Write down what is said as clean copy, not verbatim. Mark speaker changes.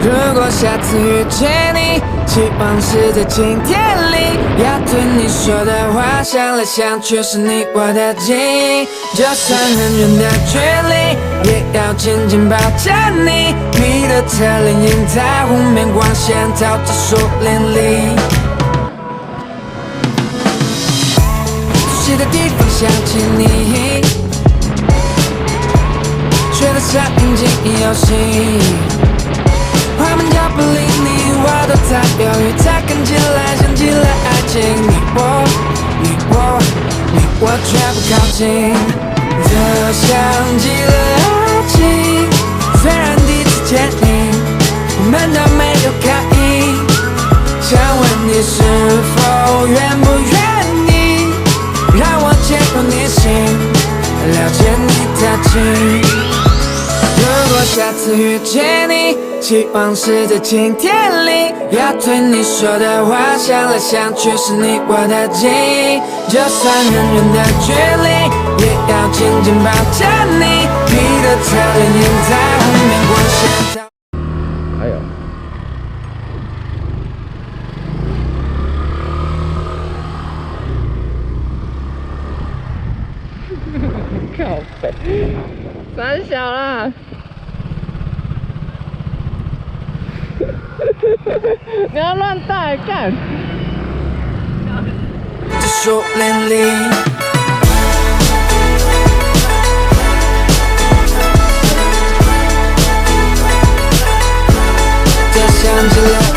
Speaker 1: 如果下次遇见你，希望是在晴天里，要对你说的话想来想去是你我的记忆。就算很远的距离，也要紧紧抱着你。你的侧脸映在湖面，光线照着树林里。熟悉的地方想起你，学得上应景游戏。我们脚步离你我都在犹豫，才看起来像极了爱情。你我却不靠近，这像极了爱情。虽然第一次见你，我们都没有刻意。想问你是否愿不愿意，让我潜入你心，了解你的情。如果下次遇见你，希望是在晴天里，要对你说的话想来想去是你我的记忆。就算很远的距离，也要紧紧抱着你。你的侧脸映在湖面，光线照。
Speaker 2: 还有。靠北，三小啦！你要乱带干！
Speaker 1: 这树林里，这像极了。